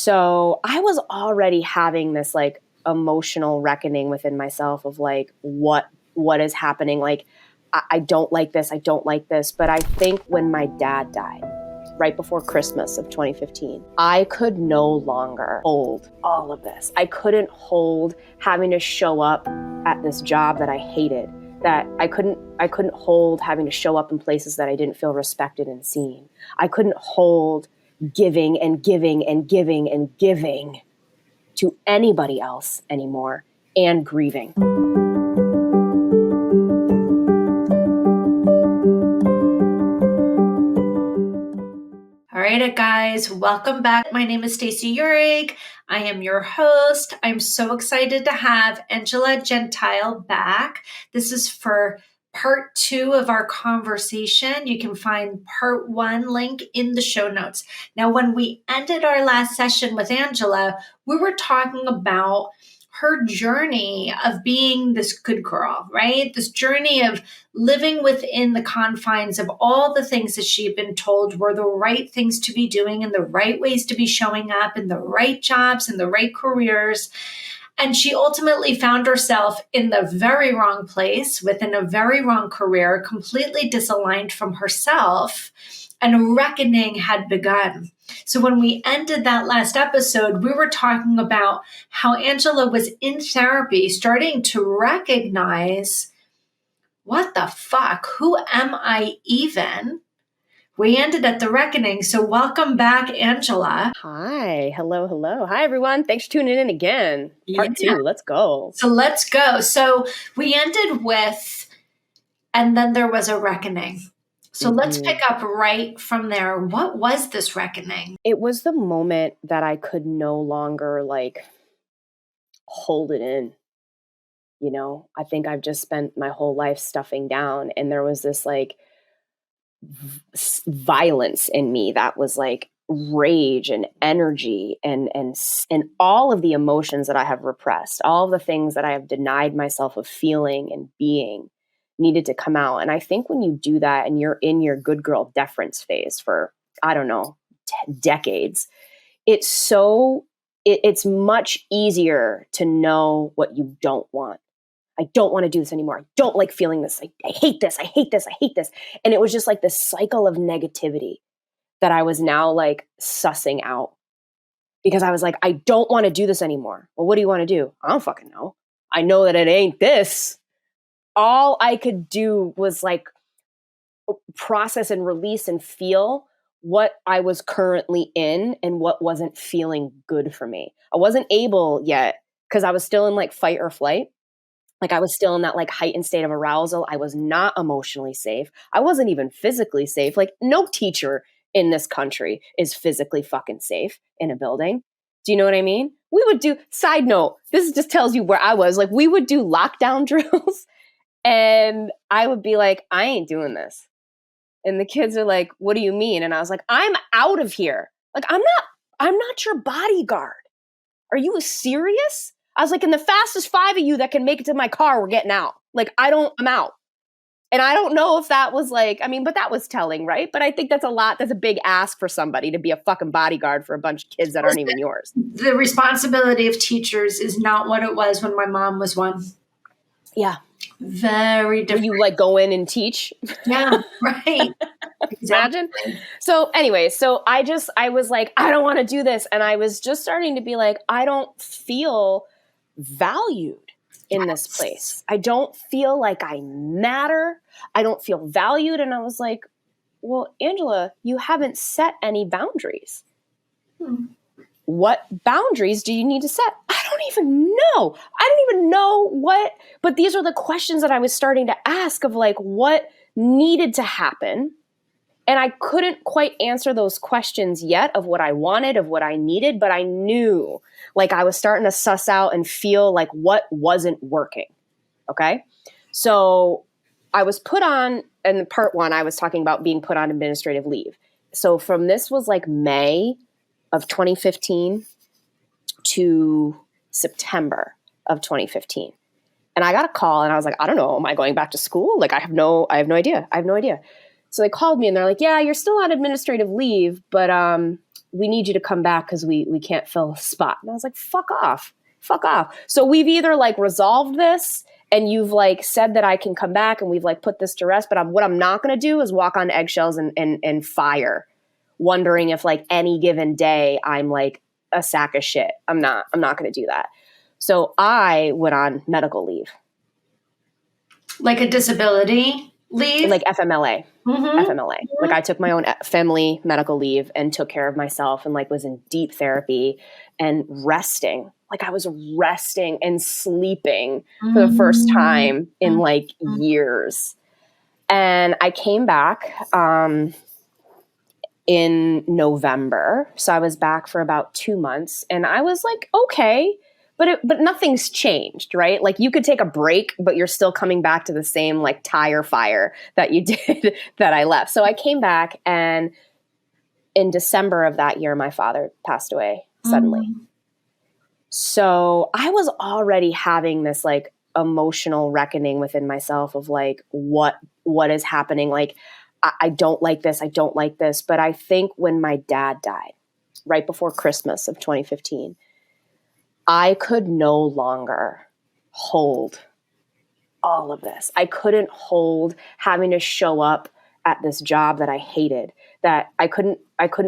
So I was already having this like emotional reckoning within myself of like, what is happening? Like, I don't like this. I don't like this. But I think when my dad died, right before Christmas of 2015, I could no longer hold all of this. I couldn't hold having to show up at this job that I hated, that I couldn't hold having to show up in places that I didn't feel respected and seen. I couldn't hold giving and giving and giving and giving to anybody else anymore and grieving. All right, guys, welcome back. My name is Stacey Uhrig. I am your host. I'm so excited to have Angela Gentile back. This is for part 2 of our conversation. You can find part 1 link in the show notes. Now, when we ended our last session with Angela, we were talking about her journey of being this good girl, right? This journey of living within the confines of all the things that she'd been told were the right things to be doing and the right ways to be showing up in the right jobs and the right careers. And she ultimately found herself in the very wrong place within a very wrong career, completely disaligned from herself, and a reckoning had begun. So when we ended that last episode, we were talking about how Angela was in therapy, starting to recognize, what the fuck? Who am I even? We ended at the reckoning. So welcome back, Angela. Hi. Hello. Hi, everyone. Thanks for tuning in again. Part 2. Let's go. So let's go. So we ended with, and then there was a reckoning. So let's pick up right from there. What was this reckoning? It was the moment that I could no longer like hold it in. You know, I think I've just spent my whole life stuffing down, and there was this like violence in me that was like rage and energy and all of the emotions that I have repressed, all of the things that I have denied myself of feeling and being needed to come out. And I think when you do that and you're in your good girl deference phase for, I don't know, decades, it's much easier to know what you don't want. I don't want to do this anymore. I don't like feeling this. I hate this. I hate this. I hate this. And it was just like this cycle of negativity that I was now like sussing out, because I was like, I don't want to do this anymore. Well, what do you want to do? I don't fucking know. I know that it ain't this. All I could do was like process and release and feel what I was currently in and what wasn't feeling good for me. I wasn't able yet, because I was still in like fight or flight. Like I was still in that like heightened state of arousal. I was not emotionally safe. I wasn't even physically safe. Like no teacher in this country is physically fucking safe in a building. Do you know what I mean? We would do, side note, this just tells you where I was. Like we would do lockdown drills and I would be like, I ain't doing this. And the kids are like, what do you mean? And I was like, I'm out of here. Like, I'm not your bodyguard. Are you serious? I was like, and the fastest 5 of you that can make it to my car, we're getting out. Like, I'm out. And I don't know if that was like, I mean, but that was telling, right? But I think that's a big ask for somebody to be a fucking bodyguard for a bunch of kids that aren't even yours. The responsibility of teachers is not what it was when my mom was one. Yeah. Very different. You like go in and teach. Yeah, right. Imagine. So anyway, I was like, I don't want to do this. And I was just starting to be like, I don't feel valued in this place. I don't feel like I matter. I don't feel valued. And I was like, well, Angela, you haven't set any boundaries. What boundaries do you need to set? I don't even know what, but these are the questions that I was starting to ask of like, what needed to happen? And I couldn't quite answer those questions yet of what I wanted, of what I needed, but I knew like I was starting to suss out and feel like what wasn't working. Okay. So I was put on, in part 1, I was talking about being put on administrative leave. So from this was like May of 2015 to September of 2015. And I got a call and I was like, I don't know, am I going back to school? Like I have no idea. So they called me and they're like, yeah, you're still on administrative leave, but we need you to come back because we can't fill a spot. And I was like, fuck off. So we've either like resolved this and you've like said that I can come back and we've like put this to rest, but what I'm not going to do is walk on eggshells and fire, wondering if like any given day I'm like a sack of shit. I'm not going to do that. So I went on medical leave. Like a disability leave? Like FMLA. FMLA. Like I took my own family medical leave and took care of myself and like was in deep therapy and resting. Like I was resting and sleeping for the first time in like years. And I came back in November. So I was back for about 2 months and I was like, okay, but nothing's changed, right? Like you could take a break, but you're still coming back to the same like tire fire that you did that I left. So I came back, and in December of that year, my father passed away suddenly. So I was already having this like emotional reckoning within myself of like, what is happening? Like, I don't like this. I don't like this. But I think when my dad died right before Christmas of 2015, I could no longer hold all of this. I couldn't hold having to show up at this job that I hated, that I couldn't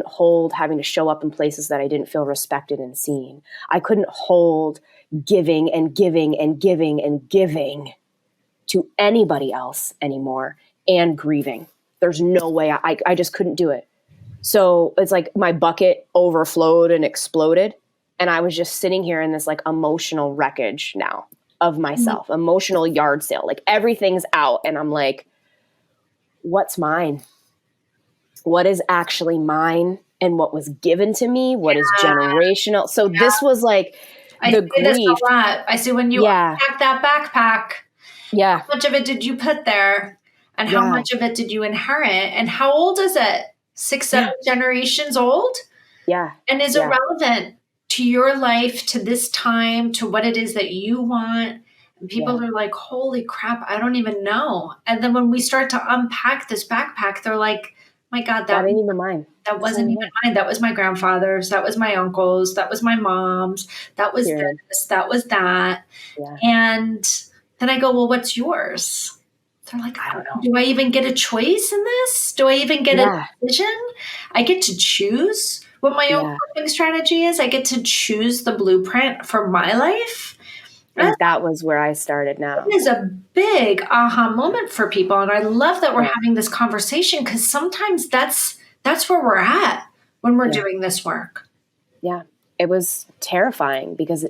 hold having to show up in places that I didn't feel respected and seen. I couldn't hold giving and giving and giving and giving to anybody else anymore and grieving. There's no way I just couldn't do it. So it's like my bucket overflowed and exploded. And I was just sitting here in this like emotional wreckage now of myself, emotional yard sale. Like everything's out. And I'm like, what's mine? What is actually mine? And what was given to me? What is generational? So this was like the grief. This a lot. I see when you unpack that backpack. Yeah. How much of it did you put there? And how much of it did you inherit? And how old is it? 6, 7 generations old? Yeah. And is it relevant to your life, to this time, to what it is that you want? And people are like, holy crap, I don't even know. And then when we start to unpack this backpack, they're like, my God, that ain't even mine. That wasn't even mine. That was my grandfather's. That was my uncle's. That was my mom's. That was this. That was that. Yeah. And then I go, well, what's yours? They're like, I don't know. Do I even get a choice in this? Do I even get a decision? I get to choose what my own coping strategy is. I get to choose the blueprint for my life. And that was where I started now. It is a big aha moment for people. And I love that we're having this conversation, because sometimes that's where we're at when we're doing this work. Yeah. It was terrifying because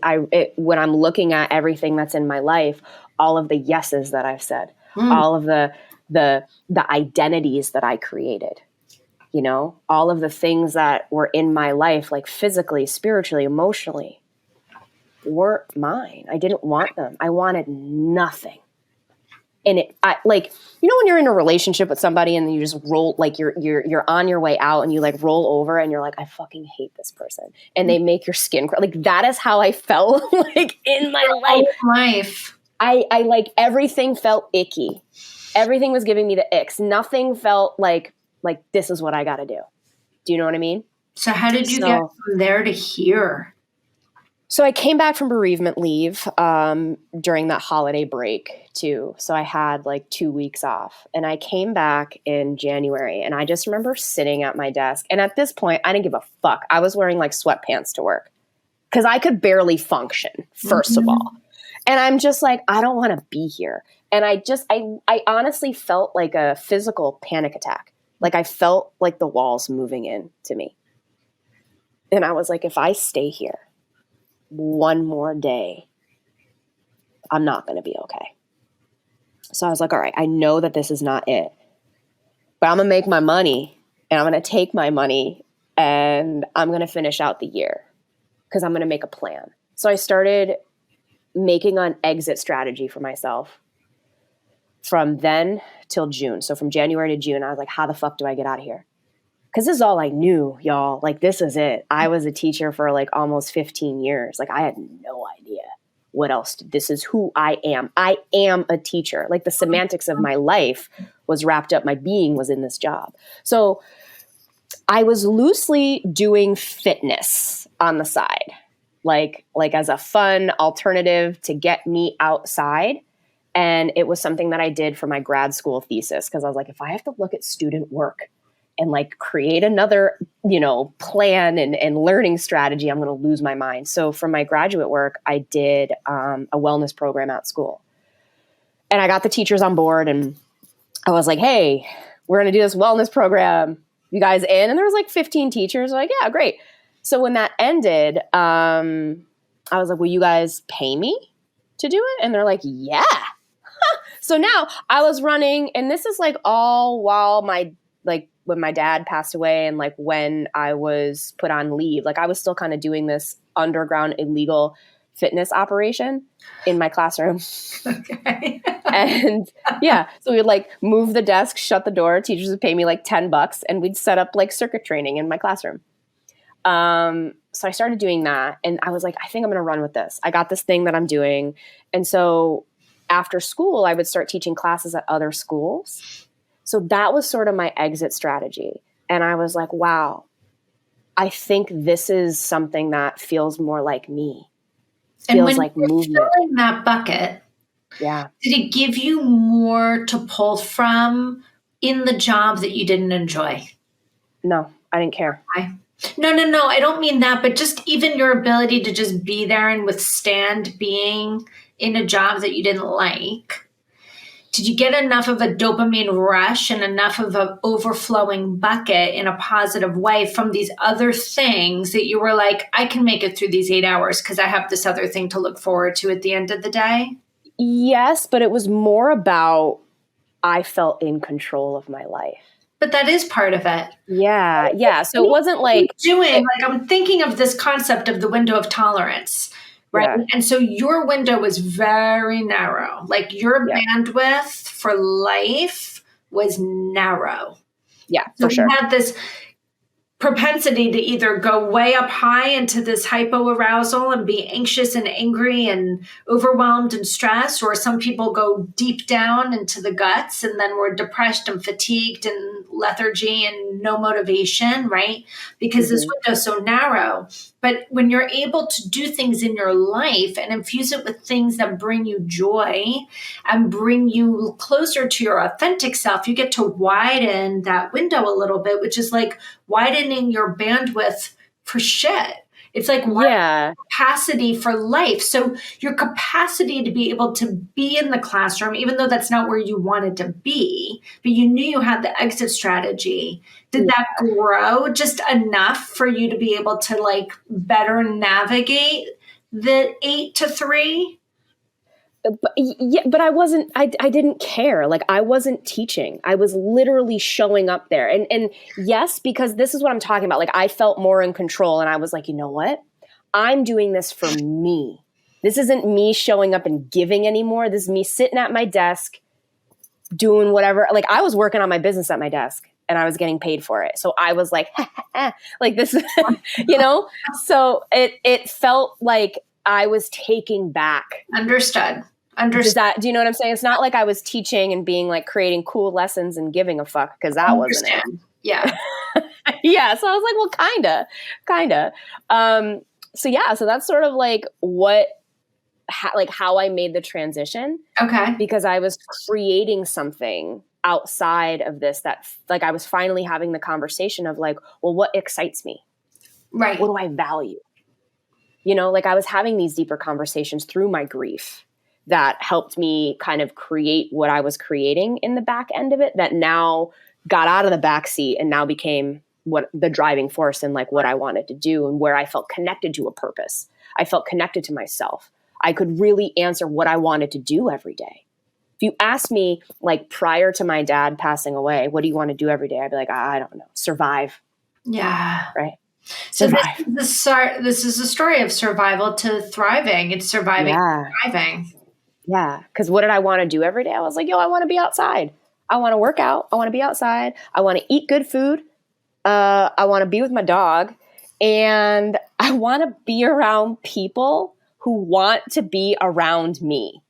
when I'm looking at everything that's in my life, all of the yeses that I've said, all of the identities that I created, you know, all of the things that were in my life, like physically, spiritually, emotionally, weren't mine. I didn't want them. I wanted nothing. And like, you know, when you're in a relationship with somebody and you just roll, like you're on your way out and you like roll over and you're like, I fucking hate this person. And they make your skin crawl. Like that is how I felt like in my life. I like everything felt icky. Everything was giving me the icks. Nothing felt like this is what I got to do. Do you know what I mean? So how did you get from there to here? So I came back from bereavement leave during that holiday break too. So I had like 2 weeks off, and I came back in January, and I just remember sitting at my desk. And at this point, I didn't give a fuck. I was wearing like sweatpants to work because I could barely function, first of all. And I'm just like, I don't want to be here. And I honestly felt like a physical panic attack. Like I felt like the walls moving in to me. And I was like, if I stay here one more day, I'm not going to be okay. So I was like, all right, I know that this is not it, but I'm going to make my money, and I'm going to take my money, and I'm going to finish out the year because I'm going to make a plan. So I started making an exit strategy for myself from then till June. So from January to June, I was like, how the fuck do I get out of here? Because this is all I knew, y'all. Like, this is it. I was a teacher for like almost 15 years. Like, I had no idea what else. This is who I am. I am a teacher. Like, the semantics of my life was wrapped up. My being was in this job. So I was loosely doing fitness on the side, like as a fun alternative to get me outside. And it was something that I did for my grad school thesis, because I was like, if I have to look at student work and like create another, plan and learning strategy, I'm going to lose my mind. So for my graduate work, I did a wellness program at school. And I got the teachers on board and I was like, hey, we're going to do this wellness program. You guys in? And there was like 15 teachers. Like, yeah, great. So when that ended, I was like, will you guys pay me to do it? And they're like, yeah. So now I was running, and this is like all while when my dad passed away and like when I was put on leave, like I was still kind of doing this underground illegal fitness operation in my classroom. Okay. And yeah, so we would like move the desk, shut the door. Teachers would pay me like $10 and we'd set up like circuit training in my classroom. So I started doing that and I was like, I think I'm going to run with this. I got this thing that I'm doing. And so after school, I would start teaching classes at other schools. So that was sort of my exit strategy. And I was like, wow, I think this is something that feels more like me. And Feels when like you're movement. filling that bucket, Yeah. did it give you more to pull from in the job that you didn't enjoy? No, I didn't care. No. I don't mean that, but just even your ability to just be there and withstand being in a job that you didn't like. Did you get enough of a dopamine rush and enough of an overflowing bucket in a positive way from these other things that you were like, I can make it through these 8 hours because I have this other thing to look forward to at the end of the day? Yes, but it was more about I felt in control of my life. But that is part of it. Yeah. So it wasn't like I'm thinking of this concept of the window of tolerance, right? Yeah. And so your window was very narrow. Like your bandwidth for life was narrow. Yeah, So for sure. you had this propensity to either go way up high into this hypoarousal and be anxious and angry and overwhelmed and stressed, or some people go deep down into the guts and then we're depressed and fatigued and lethargy and no motivation, right? Because this window's so narrow. But when you're able to do things in your life and infuse it with things that bring you joy and bring you closer to your authentic self, you get to widen that window a little bit, which is like widening your bandwidth for shit. It's like capacity for life. So your capacity to be able to be in the classroom, even though that's not where you wanted to be, but you knew you had the exit strategy. Did that grow just enough for you to be able to like better navigate the 8 to 3? But I didn't care. Like I wasn't teaching. I was literally showing up there. And yes, because this is what I'm talking about. Like I felt more in control and I was like, you know what? I'm doing this for me. This isn't me showing up and giving anymore. This is me sitting at my desk doing whatever. Like I was working on my business at my desk and I was getting paid for it. So I was like, like this, so it felt like I was taking back. Understood. Do you know what I'm saying? It's not like I was teaching and being like creating cool lessons and giving a fuck, because that wasn't it. Yeah. Yeah. So I was like, well, kinda. So that's sort of like how I made the transition. Okay. Because I was creating something outside of this that like I was finally having the conversation of like, well, what excites me? Right. What do I value? Like I was having these deeper conversations through my grief that helped me kind of create what I was creating in the back end of it, that now got out of the back seat and now became what the driving force in like what I wanted to do and where I felt connected to a purpose. I felt connected to myself. I could really answer what I wanted to do every day. If you ask me like prior to my dad passing away, what do you want to do every day? I'd be like, I don't know, survive. Yeah. Right. So this is a story of survival to thriving. It's surviving to thriving. Yeah. Because what did I want to do every day? I was like, I want to be outside. I want to work out. I want to be outside. I want to eat good food. I want to be with my dog. And I want to be around people who want to be around me.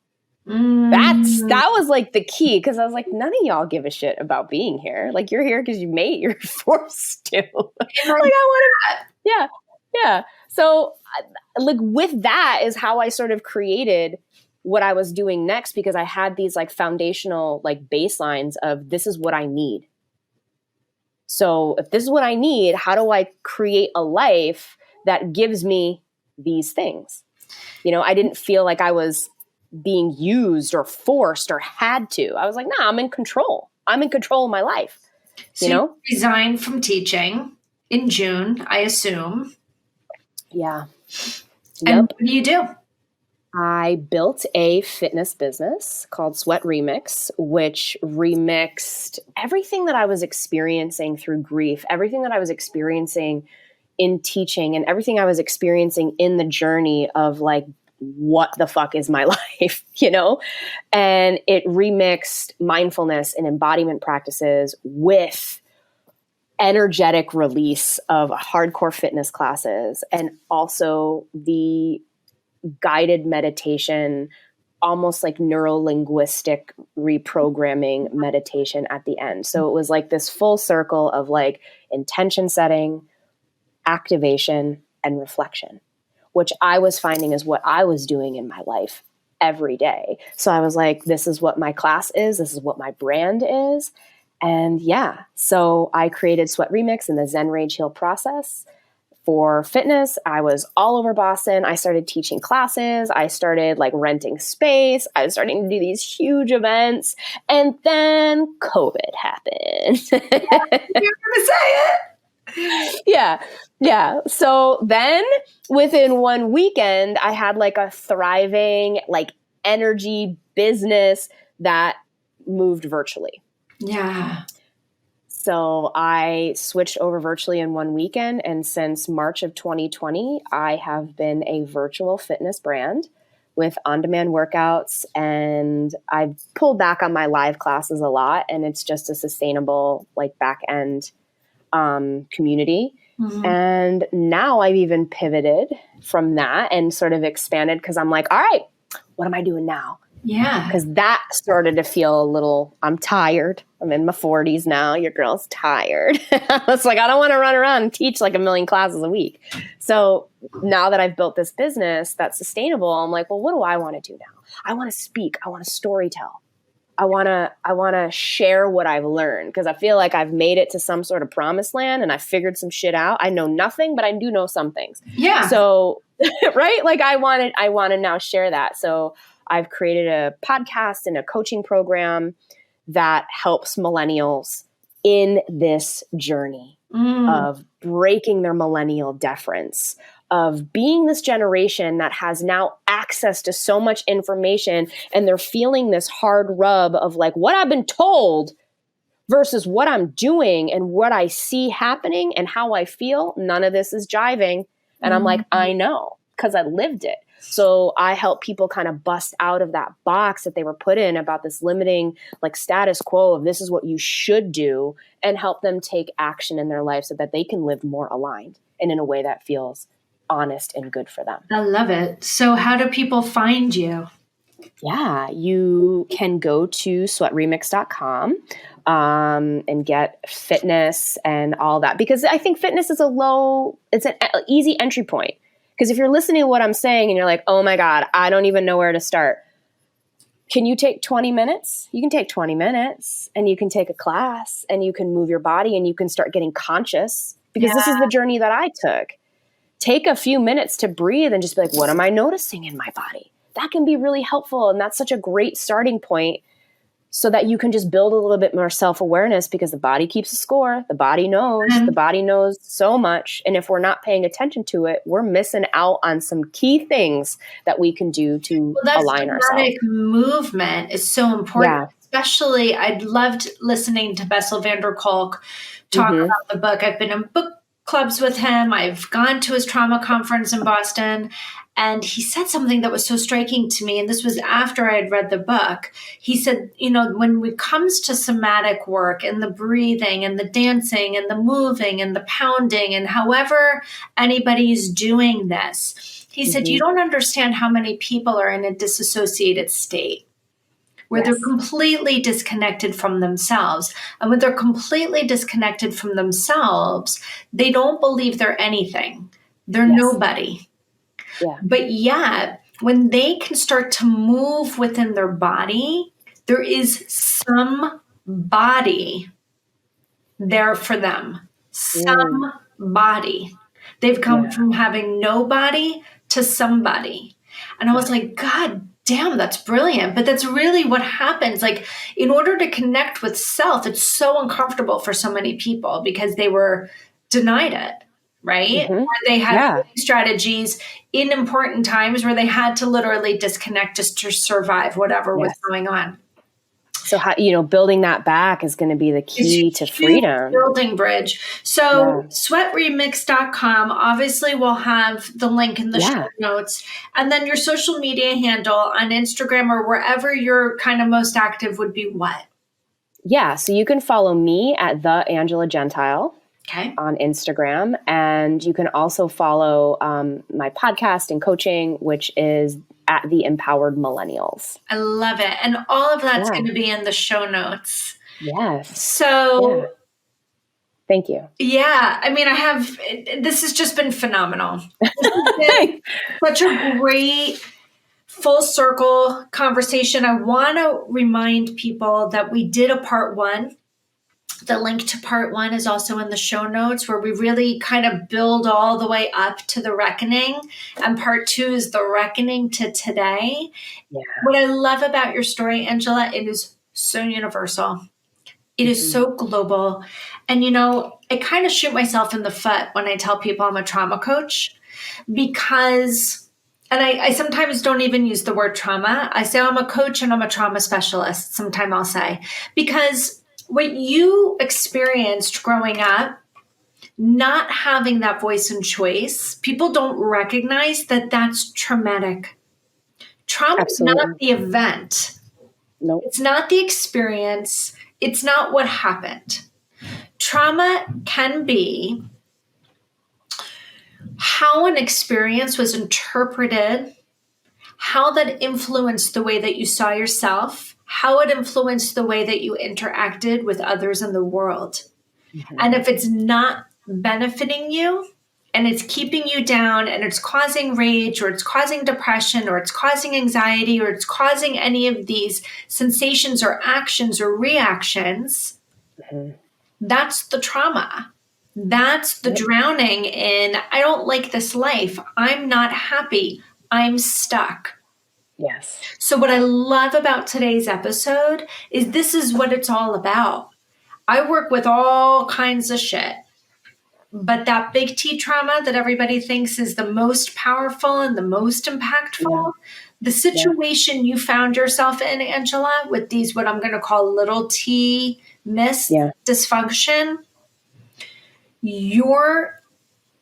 That was like the key, because I was like, none of y'all give a shit about being here. Like, you're here because you're forced to. Like, I want to, yeah. So like with that is how I sort of created what I was doing next, because I had these like foundational like baselines of this is what I need. So if this is what I need, how do I create a life that gives me these things? You know, I didn't feel like I was being used or forced or had to. I was like, nah, I'm in control. I'm in control of my life. So you know? You resigned from teaching in June, I assume. Yeah. And what do you do? I built a fitness business called Sweat Remix, which remixed everything that I was experiencing through grief, everything that I was experiencing in teaching, and everything I was experiencing in the journey of like, what the fuck is my life, you know? And it remixed mindfulness and embodiment practices with energetic release of hardcore fitness classes, and also the guided meditation, almost like neuro-linguistic reprogramming meditation at the end. So it was like this full circle of like intention setting, activation, and reflection, which I was finding is what I was doing in my life every day. So I was like, this is what my class is. This is what my brand is. And yeah, so I created Sweat Remix in the Zen Rage Heal process. For fitness, I was all over Boston. I started teaching classes. I started like renting space. I was starting to do these huge events. And then COVID happened. You're going to say it? Yeah. So then within one weekend, I had like a thriving, like energy business that moved virtually. Yeah. So I switched over virtually in one weekend. And since March of 2020, I have been a virtual fitness brand with on-demand workouts. And I've pulled back on my live classes a lot. And it's just a sustainable, like back end community. Mm-hmm. And now I've even pivoted from that and sort of expanded, because I'm like, all right, what am I doing now? Yeah. Because that started to feel a little, I'm tired. I'm in my 40s now. Your girl's tired. I was like, I don't want to run around and teach like 1 million classes a week. So now that I've built this business that's sustainable, I'm like, well, what do I want to do now? I want to speak. I want to storytell. I want to share what I've learned, because I feel like I've made it to some sort of promised land and I figured some shit out. I know nothing, but I do know some things. Yeah. So, right? Like I want to now share that. So I've created a podcast and a coaching program that helps millennials in this journey of breaking their millennial deference, of being this generation that has now access to so much information, and they're feeling this hard rub of like what I've been told versus what I'm doing and what I see happening and how I feel. None of this is jiving. And I'm like, I know, because I lived it. So I help people kind of bust out of that box that they were put in about this limiting like status quo of this is what you should do, and help them take action in their life so that they can live more aligned and in a way that feels honest and good for them. I love it. So how do people find you? Yeah, you can go to sweatremix.com and get fitness and all that, because I think fitness is it's an easy entry point. Because if you're listening to what I'm saying and you're like, oh my God, I don't even know where to start. Can you take 20 minutes? You can take 20 minutes and you can take a class and you can move your body and you can start getting conscious, because this is the journey that I took. Take a few minutes to breathe and just be like, what am I noticing in my body? That can be really helpful. And that's such a great starting point, so that you can just build a little bit more self-awareness, because the body keeps a score. The body knows. The body knows so much. And if we're not paying attention to it, we're missing out on some key things that we can do to align ourselves. Movement is so important. Especially, I loved listening to Bessel van der Kolk talk about the book. I've been in book clubs with him. I've gone to his trauma conference in Boston. And he said something that was so striking to me. And this was after I had read the book. He said, when it comes to somatic work and the breathing and the dancing and the moving and the pounding and however anybody's doing this, he said, you don't understand how many people are in a disassociated state. where they're Yes. completely disconnected from themselves. And when they're completely disconnected from themselves, they don't believe they're anything. They're Yes. nobody. Yeah. But yet, when they can start to move within their body, there is some body there for them. Mm. Some body. They've come Yeah. from having nobody to somebody. And I was Yeah. like, God damn, that's brilliant. But that's really what happens. Like, in order to connect with self, it's so uncomfortable for so many people because they were denied it, right? Mm-hmm. Or they had Yeah. strategies in important times where they had to literally disconnect just to survive whatever was Yes. going on. So how, building that back is going to be the It's key to a huge freedom. building bridge. So Yeah. sweatremix.com, obviously we'll have the link in the show Yeah. notes. And then your social media handle on Instagram or wherever you're kind of most active would be what? Yeah. So you can follow me at the Angela Gentile Okay. on Instagram. And you can also follow my podcast and coaching, which is at the Empowered Millennials. I love it. And all of that's Yeah. going to be in the show notes. Yes. So Yeah. Thank you. yeah, I mean, this has just been phenomenal. This has been such a great full circle conversation. I want to remind people that we did a part one. The link to part one is also in the show notes, where we really kind of build all the way up to the reckoning. And part two is the reckoning to today. Yeah. What I love about your story, Angela, it is so universal. It is so global. And, I kind of shoot myself in the foot when I tell people I'm a trauma coach because, and I sometimes don't even use the word trauma. I say I'm a coach and I'm a trauma specialist. Sometime I'll say, because what you experienced growing up, not having that voice and choice, people don't recognize that that's traumatic. Trauma is not Absolutely. the event. Nope. It's not the experience. It's not what happened. Trauma can be how an experience was interpreted, how that influenced the way that you saw yourself, how it influenced the way that you interacted with others in the world. Mm-hmm. And if it's not benefiting you and it's keeping you down and it's causing rage or it's causing depression or it's causing anxiety or it's causing any of these sensations or actions or reactions, that's the trauma. That's the drowning in, I don't like this life. I'm not happy. I'm stuck. Yes. So what I love about today's episode is this is what it's all about. I work with all kinds of shit. But that big T trauma that everybody thinks is the most powerful and the most impactful, the situation you found yourself in, Angela, with these, what I'm going to call little T dysfunction, your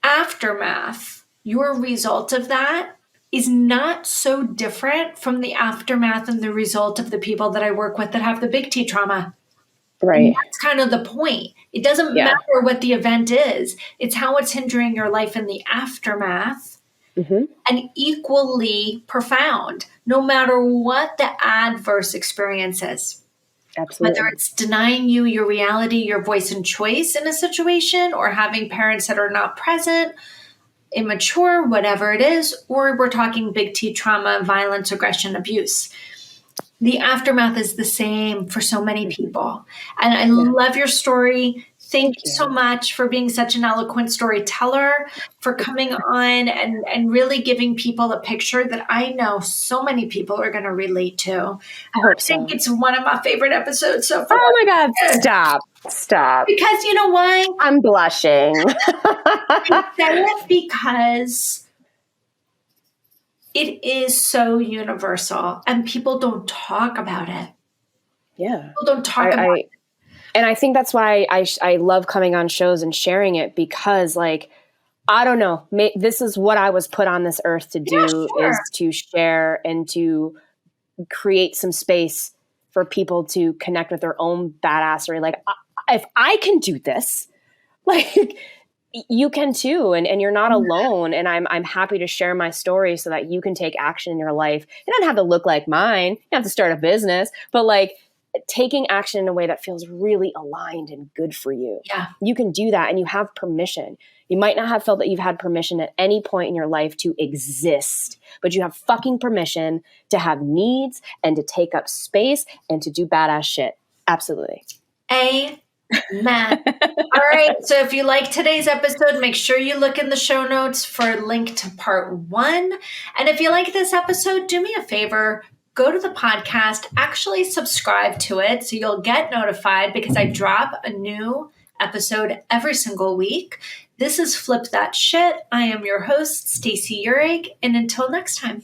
aftermath, your result of that is not so different from the aftermath and the result of the people that I work with that have the big T trauma. Right. And that's kind of the point. It doesn't matter what the event is. It's how it's hindering your life in the aftermath, and equally profound, no matter what the adverse experience is. Absolutely. Whether it's denying you your reality, your voice and choice in a situation, or having parents that are not present, immature, whatever it is, or we're talking big T trauma, violence, aggression, abuse. The aftermath is the same for so many people. And I love your story. Thank you so much for being such an eloquent storyteller, for coming on and really giving people a picture that I know so many people are going to relate to. I hope so. I think it's one of my favorite episodes so far. Oh my God, stop. Because you know why? I'm blushing. I say it because it is so universal and people don't talk about it. Yeah. People don't talk about it. And I think that's why I love coming on shows and sharing it, because I don't know, this is what I was put on this earth to do, is to share and to create some space for people to connect with their own badassery. If I can do this, You can too, and you're not alone. And I'm happy to share my story so that you can take action in your life. It doesn't have to look like mine. You don't have to start a business, but like taking action in a way that feels really aligned and good for you. Yeah. You can do that, and you have permission. You might not have felt that you've had permission at any point in your life to exist, but you have fucking permission to have needs and to take up space and to do badass shit. Absolutely. Amen. All right. So if you like today's episode, make sure you look in the show notes for a link to part 1. And if you like this episode, do me a favor, go to the podcast, actually subscribe to it so you'll get notified because I drop a new episode every single week. This is Flip That Shit. I am your host, Stacey Uhrig, and until next time.